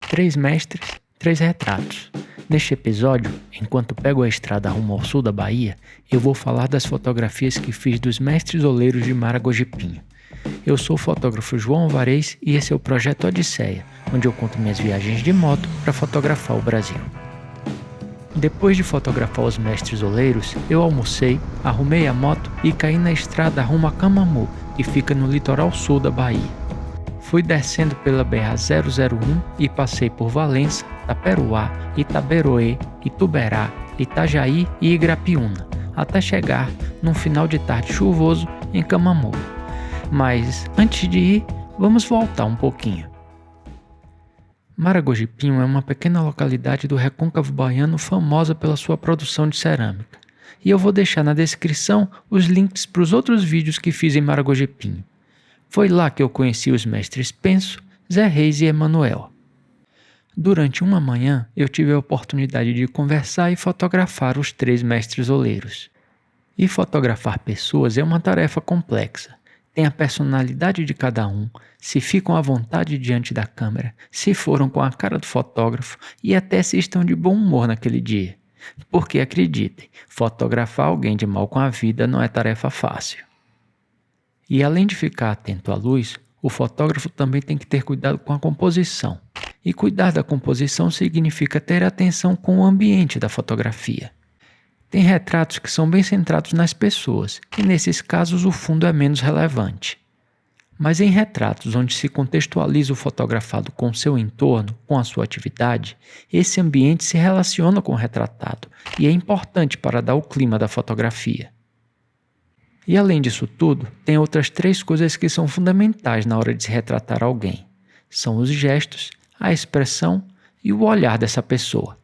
Três mestres, três retratos. Neste episódio, enquanto pego a estrada rumo ao sul da Bahia, eu vou falar das fotografias que fiz dos mestres oleiros de Maragogi-Pinho. Eu sou o fotógrafo João Alvarez e esse é o Projeto Odisseia, onde eu conto minhas viagens de moto para fotografar o Brasil. Depois de fotografar os mestres oleiros, eu almocei, arrumei a moto e caí na estrada rumo a Camamu, que fica no litoral sul da Bahia. Fui descendo pela BR-001 e passei por Valença, Taperoá, Itaberoê, Ituberá, Itajaí e Igrapiúna, até chegar, num final de tarde chuvoso, em Camamu. Mas, antes de ir, vamos voltar um pouquinho. Maragogi-Pinho é uma pequena localidade do Recôncavo Baiano famosa pela sua produção de cerâmica. E eu vou deixar na descrição os links para os outros vídeos que fiz em Maragogi-Pinho. Foi lá que eu conheci os mestres Penso, Zé Reis e Emanuel. Durante uma manhã, eu tive a oportunidade de conversar e fotografar os três mestres oleiros. E fotografar pessoas é uma tarefa complexa. Tem a personalidade de cada um, se ficam à vontade diante da câmera, se foram com a cara do fotógrafo e até se estão de bom humor naquele dia. Porque acreditem, fotografar alguém de mal com a vida não é tarefa fácil. E além de ficar atento à luz, o fotógrafo também tem que ter cuidado com a composição. E cuidar da composição significa ter atenção com o ambiente da fotografia. Tem retratos que são bem centrados nas pessoas, e nesses casos o fundo é menos relevante. Mas em retratos onde se contextualiza o fotografado com seu entorno, com a sua atividade, esse ambiente se relaciona com o retratado e é importante para dar o clima da fotografia. E além disso tudo, tem outras três coisas que são fundamentais na hora de se retratar alguém. São os gestos, a expressão e o olhar dessa pessoa.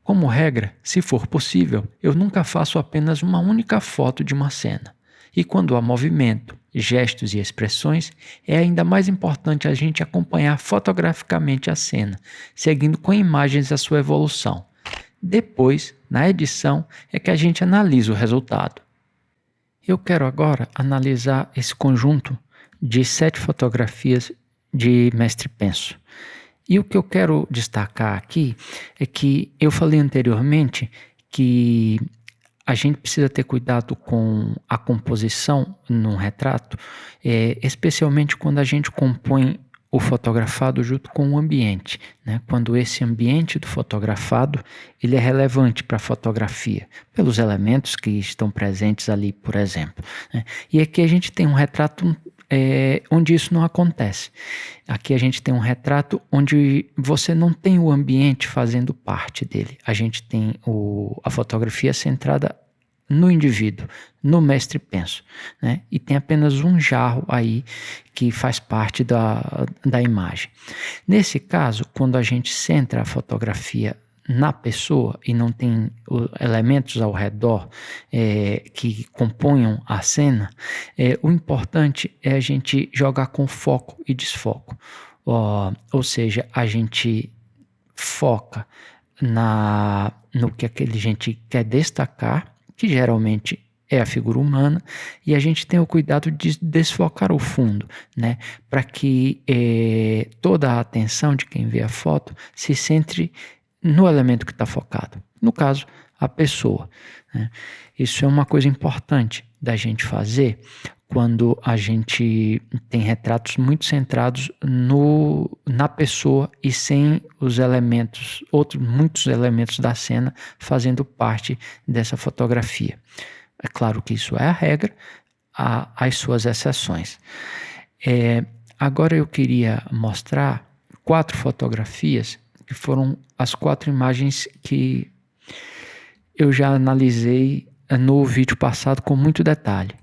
Como regra, se for possível, eu nunca faço apenas uma única foto de uma cena. E quando há movimento, gestos e expressões, é ainda mais importante a gente acompanhar fotograficamente a cena, seguindo com imagens a sua evolução. Depois, na edição, é que a gente analisa o resultado. Eu quero agora analisar esse conjunto de 7 fotografias de Mestre Penso. E o que eu quero destacar aqui é que eu falei anteriormente que a gente precisa ter cuidado com a composição num retrato, especialmente quando a gente compõe o fotografado junto com o ambiente, né? Quando esse ambiente do fotografado ele é relevante para a fotografia, pelos elementos que estão presentes ali, por exemplo, né? E aqui a gente tem um retrato onde isso não acontece. Aqui a gente tem um retrato onde você não tem o ambiente fazendo parte dele. A gente tem a fotografia centrada no indivíduo, no mestre Penso, né? E tem apenas um jarro aí que faz parte da imagem. Nesse caso, quando a gente centra a fotografia na pessoa e não tem elementos ao redor que componham a cena, o importante é a gente jogar com foco e desfoco. Ou seja, a gente foca no que aquele gente quer destacar, que geralmente é a figura humana, e a gente tem o cuidado de desfocar o fundo, né, para que toda a atenção de quem vê a foto se centre no elemento que está focado, no caso, a pessoa, né? Isso é uma coisa importante da gente fazer quando a gente tem retratos muito centrados na pessoa e sem os elementos, muitos elementos da cena fazendo parte dessa fotografia. É claro que isso é a regra, há as suas exceções. Agora eu queria mostrar 4 fotografias que foram as 4 imagens que eu já analisei no vídeo passado com muito detalhe.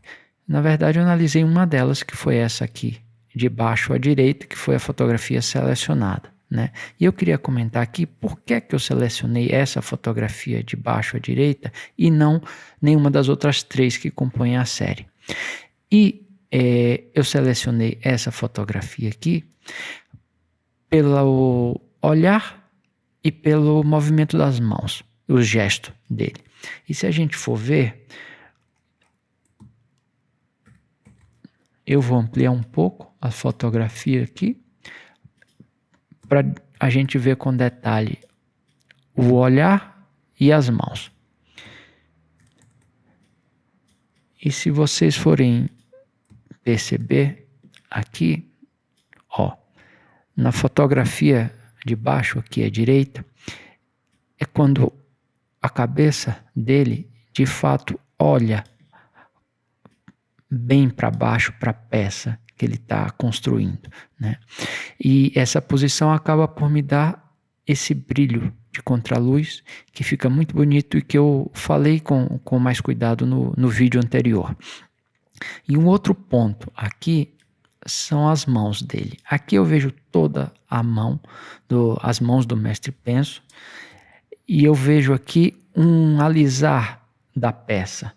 Na verdade, eu analisei uma delas, que foi essa aqui, de baixo à direita, que foi a fotografia selecionada, né? E eu queria comentar aqui por que eu selecionei essa fotografia de baixo à direita e não nenhuma das outras 3 que compõem a série. E eu selecionei essa fotografia aqui pelo olhar e pelo movimento das mãos, o gesto dele. E se a gente for ver, eu vou ampliar um pouco a fotografia aqui para a gente ver com detalhe o olhar e as mãos. E se vocês forem perceber aqui, ó, na fotografia de baixo aqui à direita, é quando a cabeça dele de fato olha bem para baixo para a peça que ele está construindo, né? E essa posição acaba por me dar esse brilho de contraluz que fica muito bonito e que eu falei com mais cuidado no vídeo anterior. E um outro ponto aqui são as mãos dele. Aqui eu vejo toda a mão, as mãos do mestre Penso, e eu vejo aqui um alisar da peça.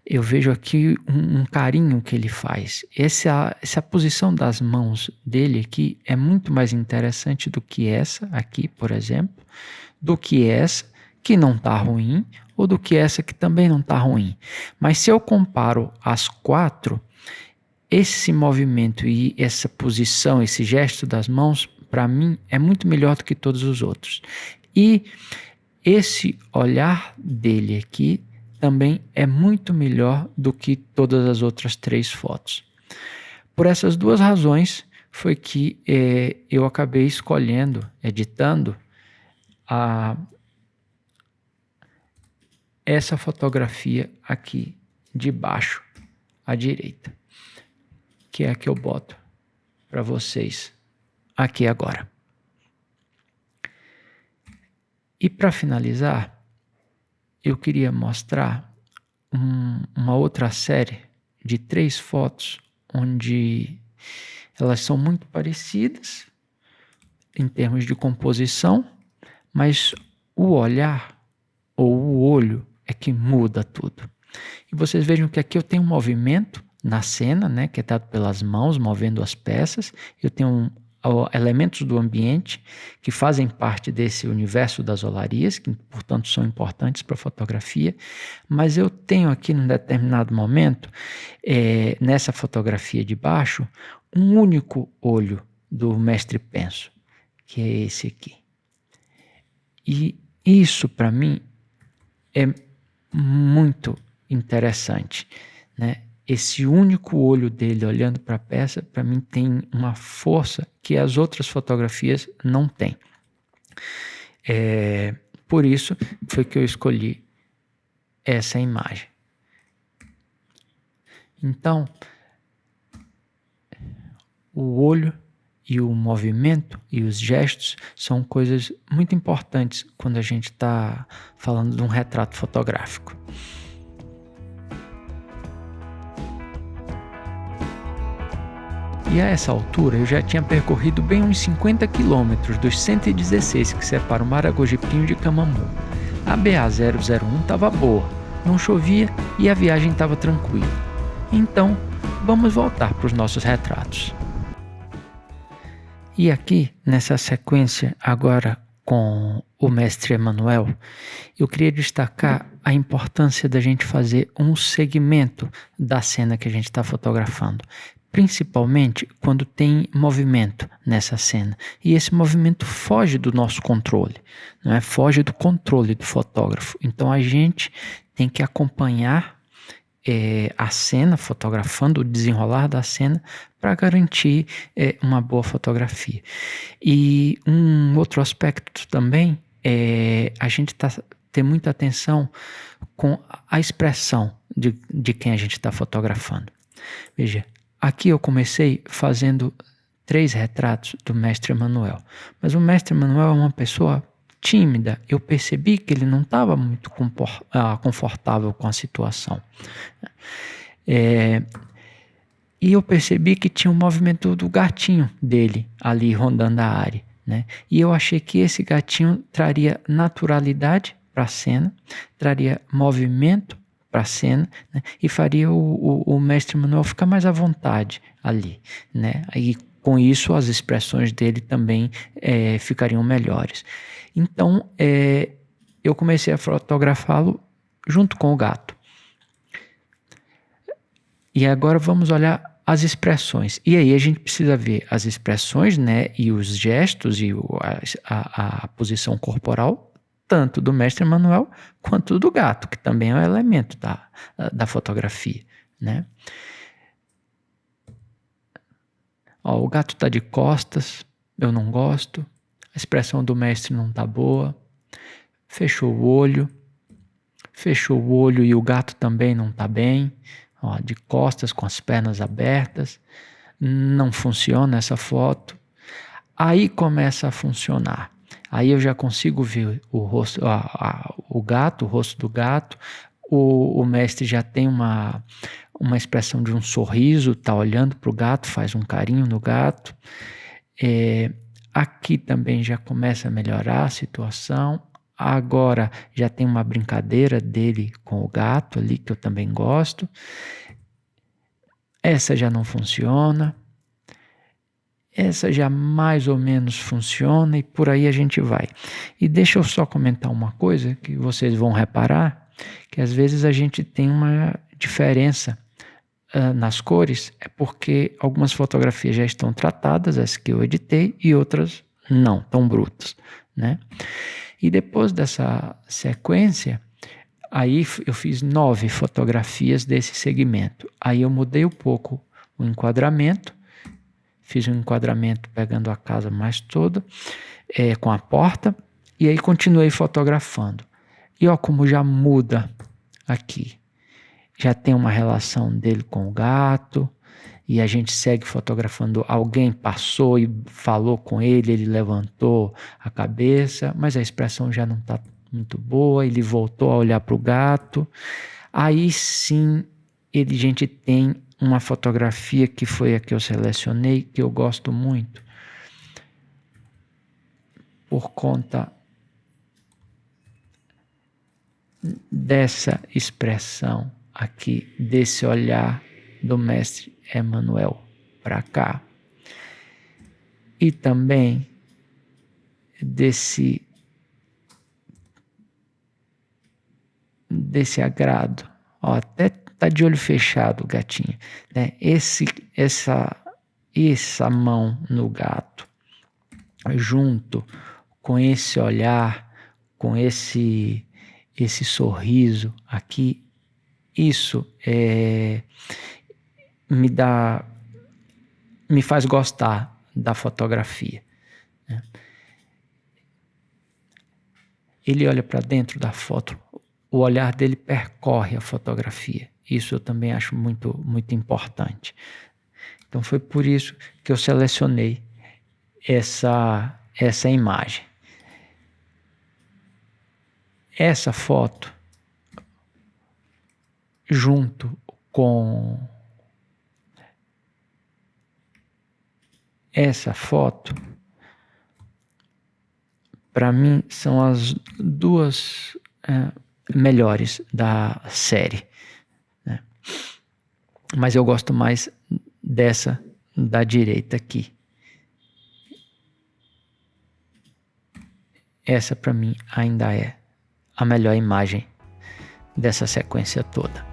Eu vejo aqui um carinho que ele faz. Essa posição das mãos dele aqui é muito mais interessante do que essa aqui, por exemplo, do que essa que não está ruim, ou do que essa que também não está ruim. Mas se eu comparo as quatro, esse movimento e essa posição, esse gesto das mãos, para mim, é muito melhor do que todos os outros. E esse olhar dele aqui também é muito melhor do que todas as outras 3 fotos. Por essas 2 razões foi que eu acabei escolhendo, editando essa fotografia aqui de baixo à direita, que é a que eu boto para vocês aqui agora. E para finalizar, eu queria mostrar uma outra série de 3 fotos onde elas são muito parecidas em termos de composição, mas o olhar ou o olho é que muda tudo. E vocês vejam que aqui eu tenho um movimento na cena, né, que é dado pelas mãos movendo as peças. Eu tenho elementos do ambiente que fazem parte desse universo das olarias, que portanto são importantes para a fotografia, mas eu tenho aqui num determinado momento, nessa fotografia de baixo, um único olho do mestre Penso, que é esse aqui. E isso para mim é muito interessante, né? Esse único olho dele olhando para a peça, para mim tem uma força que as outras fotografias não têm. Por isso foi que eu escolhi essa imagem. Então, o olho e o movimento e os gestos são coisas muito importantes quando a gente está falando de um retrato fotográfico. E a essa altura eu já tinha percorrido bem uns 50 quilômetros dos 116 que separam Maragogi-Pinho de Camamu. A BA-001 estava boa, não chovia e a viagem estava tranquila. Então, vamos voltar para os nossos retratos. E aqui, nessa sequência agora com o mestre Emanuel, eu queria destacar a importância da gente fazer um segmento da cena que a gente está fotografando. Principalmente quando tem movimento nessa cena. E esse movimento foge do nosso controle, não é? Foge do controle do fotógrafo. Então a gente tem que acompanhar a cena, fotografando o desenrolar da cena para garantir uma boa fotografia. E um outro aspecto também é a gente ter muita atenção com a expressão de quem a gente está fotografando. Veja, aqui eu comecei fazendo 3 retratos do mestre Emanuel, mas o mestre Emanuel é uma pessoa tímida. Eu percebi que ele não estava muito confortável com a situação. E eu percebi que tinha um movimento do gatinho dele ali rondando a área, né? E eu achei que esse gatinho traria naturalidade para a cena, traria movimento para a cena, né? E faria o mestre Emanuel ficar mais à vontade ali, né? E com isso as expressões dele também ficariam melhores. Então eu comecei a fotografá-lo junto com o gato. E agora vamos olhar as expressões. E aí a gente precisa ver as expressões, né, e os gestos e a posição corporal, tanto do mestre Emanuel quanto do gato, que também é um elemento da fotografia, né? Ó, o gato está de costas, eu não gosto. A expressão do mestre não está boa. Fechou o olho e o gato também não está bem. Ó, de costas, com as pernas abertas. Não funciona essa foto. Aí começa a funcionar. Aí eu já consigo ver o rosto, o gato, o rosto do gato. O mestre já tem uma expressão de um sorriso, está olhando para o gato, faz um carinho no gato. Aqui também já começa a melhorar a situação. Agora já tem uma brincadeira dele com o gato ali, que eu também gosto. Essa já não funciona. Essa já mais ou menos funciona e por aí a gente vai. E deixa eu só comentar uma coisa que vocês vão reparar, que às vezes a gente tem uma diferença nas cores, é porque algumas fotografias já estão tratadas, as que eu editei, e outras não, tão brutas, né? E depois dessa sequência, aí eu fiz 9 fotografias desse segmento. Aí eu mudei um pouco o enquadramento, fiz um enquadramento pegando a casa mais toda, com a porta, e aí continuei fotografando. E ó como já muda aqui. Já tem uma relação dele com o gato, e a gente segue fotografando. Alguém passou e falou com ele, ele levantou a cabeça, mas a expressão já não está muito boa, ele voltou a olhar para o gato. Aí sim, a gente tem uma fotografia que foi a que eu selecionei, que eu gosto muito, por conta dessa expressão aqui, desse olhar do mestre Emanuel para cá, e também desse agrado. Ó, até tá de olho fechado o gatinho, né? Essa mão no gato, junto com esse olhar, com esse sorriso aqui, isso me faz gostar da fotografia, né? Ele olha para dentro da foto, o olhar dele percorre a fotografia. Isso eu também acho muito, muito importante. Então foi por isso que eu selecionei essa imagem. Essa foto, junto com essa foto, para mim são as duas melhores da série, né? Mas eu gosto mais dessa da direita aqui. Essa para mim ainda é a melhor imagem dessa sequência toda.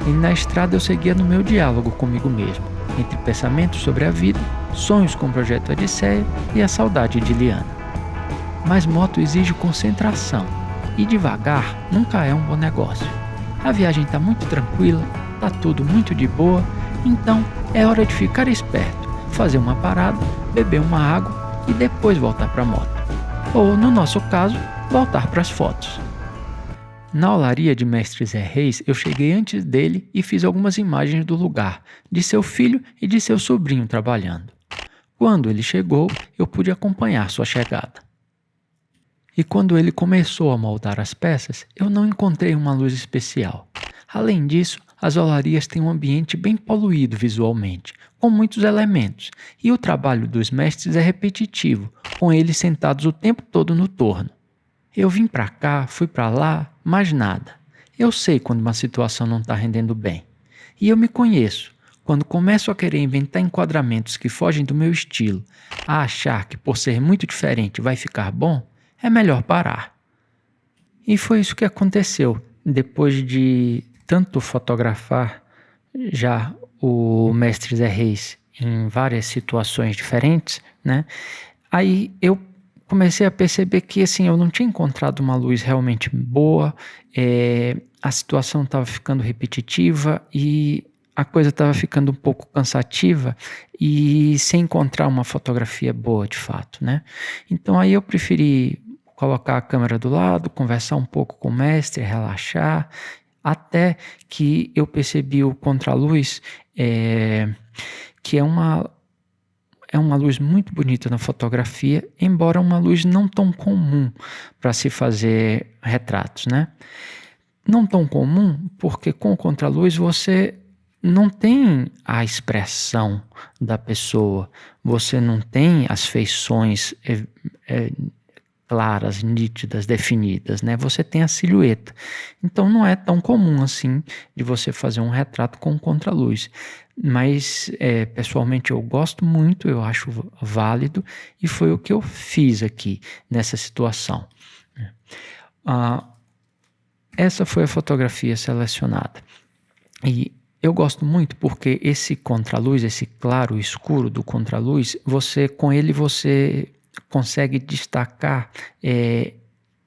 E na estrada eu seguia no meu diálogo comigo mesmo, entre pensamentos sobre a vida, sonhos com o projeto Odisseia e a saudade de Liana. Mas moto exige concentração, e devagar nunca é um bom negócio. A viagem está muito tranquila, está tudo muito de boa, então é hora de ficar esperto, fazer uma parada, beber uma água e depois voltar para a moto. Ou, no nosso caso, voltar para as fotos. Na olaria de Mestre Zé Reis, eu cheguei antes dele e fiz algumas imagens do lugar, de seu filho e de seu sobrinho trabalhando. Quando ele chegou, eu pude acompanhar sua chegada. E quando ele começou a moldar as peças, eu não encontrei uma luz especial. Além disso, as olarias têm um ambiente bem poluído visualmente, com muitos elementos, e o trabalho dos mestres é repetitivo, com eles sentados o tempo todo no torno. Eu vim para cá, fui para lá, mas nada. Eu sei quando uma situação não está rendendo bem. E eu me conheço. Quando começo a querer inventar enquadramentos que fogem do meu estilo, a achar que por ser muito diferente vai ficar bom, é melhor parar. E foi isso que aconteceu. Depois de tanto fotografar já o mestre Zé Reis em várias situações diferentes, né? Aí eu comecei a perceber que assim, eu não tinha encontrado uma luz realmente boa, a situação estava ficando repetitiva e a coisa estava ficando um pouco cansativa e sem encontrar uma fotografia boa de fato, né? Então aí eu preferi colocar a câmera do lado, conversar um pouco com o mestre, relaxar, até que eu percebi o contraluz, que é uma luz muito bonita na fotografia, embora uma luz não tão comum para se fazer retratos, né? Não tão comum porque com o contraluz você não tem a expressão da pessoa, você não tem as feições claras, nítidas, definidas, né? Você tem a silhueta. Então não é tão comum assim de você fazer um retrato com contraluz. Mas pessoalmente eu gosto muito, eu acho válido e foi o que eu fiz aqui nessa situação. Essa foi a fotografia selecionada. E eu gosto muito porque esse contraluz, esse claro e escuro do contraluz, com ele você consegue destacar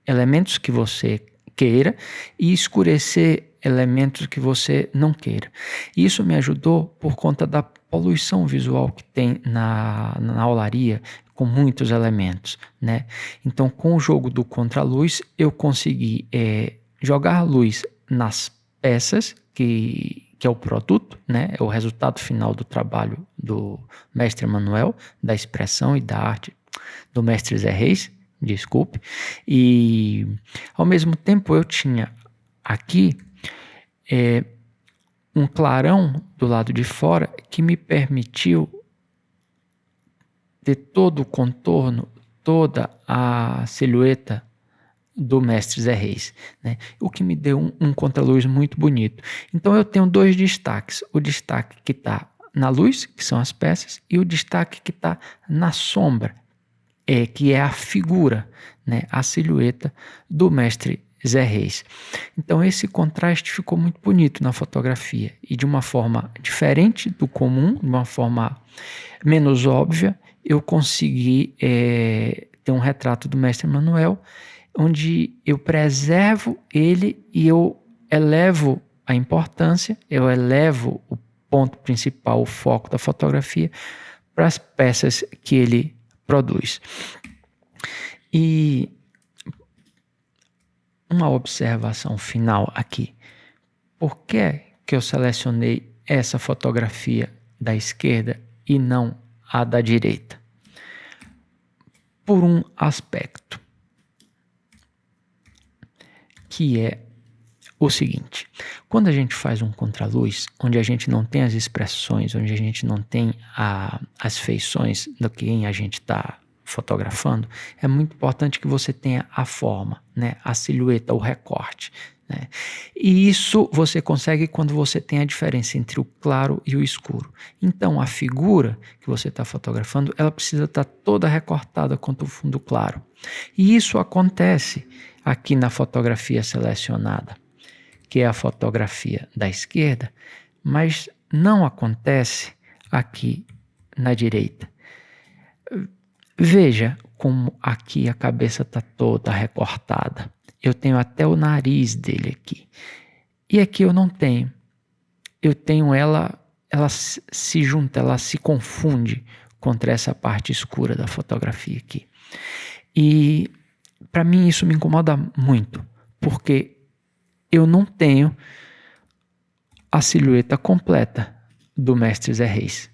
elementos que você queira e escurecer elementos que você não queira. Isso me ajudou por conta da poluição visual que tem na olaria com muitos elementos, né? Então, com o jogo do contraluz, eu consegui jogar luz nas peças que é o produto, né? É o resultado final do trabalho do mestre Emanuel, da expressão e da arte do mestre Zé Reis, desculpe. E ao mesmo tempo eu tinha aqui um clarão do lado de fora que me permitiu ter todo o contorno, toda a silhueta do mestre Zé Reis, né? O que me deu um contraluz muito bonito. Então eu tenho dois destaques, o destaque que está na luz, que são as peças, e o destaque que está na sombra, que é a figura, né? A silhueta do mestre Zé Reis. Então esse contraste ficou muito bonito na fotografia e de uma forma diferente do comum, de uma forma menos óbvia, eu consegui ter um retrato do mestre Emanuel onde eu preservo ele e eu elevo a importância, eu elevo o ponto principal, o foco da fotografia para as peças que ele produz. E uma observação final aqui. Por que eu selecionei essa fotografia da esquerda e não a da direita? Por um aspecto, que é o seguinte: quando a gente faz um contraluz, onde a gente não tem as expressões, onde a gente não tem as feições do quem a gente está fotografando, é muito importante que você tenha a forma, né? A silhueta, o recorte, né? E isso você consegue quando você tem a diferença entre o claro e o escuro. Então a figura que você está fotografando, ela precisa estar toda recortada contra o fundo claro. E isso acontece aqui na fotografia selecionada, que é a fotografia da esquerda, mas não acontece aqui na direita. Veja como aqui a cabeça está toda recortada. Eu tenho até o nariz dele aqui. E aqui eu não tenho. Eu tenho ela se junta, ela se confunde contra essa parte escura da fotografia aqui. E para mim isso me incomoda muito, porque eu não tenho a silhueta completa do mestre Zé Reis.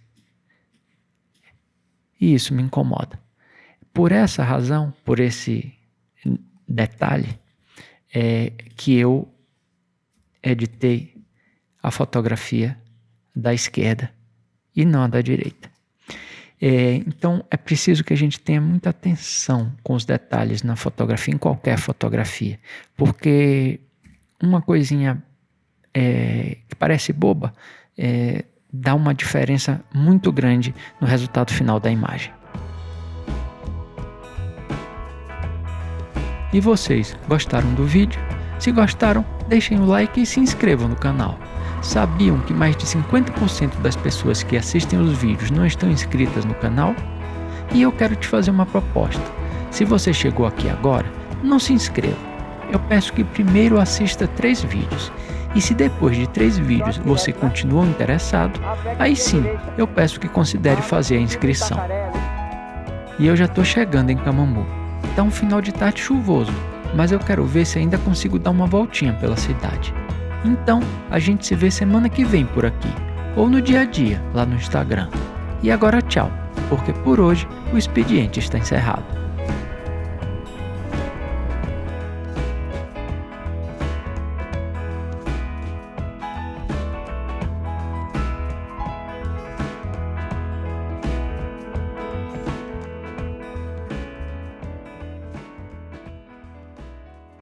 E isso me incomoda. Por essa razão, por esse detalhe, que eu editei a fotografia da esquerda e não a da direita. Então é preciso que a gente tenha muita atenção com os detalhes na fotografia, em qualquer fotografia, porque uma coisinha que parece boba dá uma diferença muito grande no resultado final da imagem. E vocês gostaram do vídeo? Se gostaram, deixem o like e se inscrevam no canal. Sabiam que mais de 50% das pessoas que assistem os vídeos não estão inscritas no canal? E eu quero te fazer uma proposta. Se você chegou aqui agora, não se inscreva. Eu peço que primeiro assista 3 vídeos. E se depois de 3 vídeos você continua interessado, aí sim, eu peço que considere fazer a inscrição. E eu já tô chegando em Camamu. Tá um final de tarde chuvoso, mas eu quero ver se ainda consigo dar uma voltinha pela cidade. Então, a gente se vê semana que vem por aqui, ou no dia a dia, lá no Instagram. E agora tchau, porque por hoje o expediente está encerrado.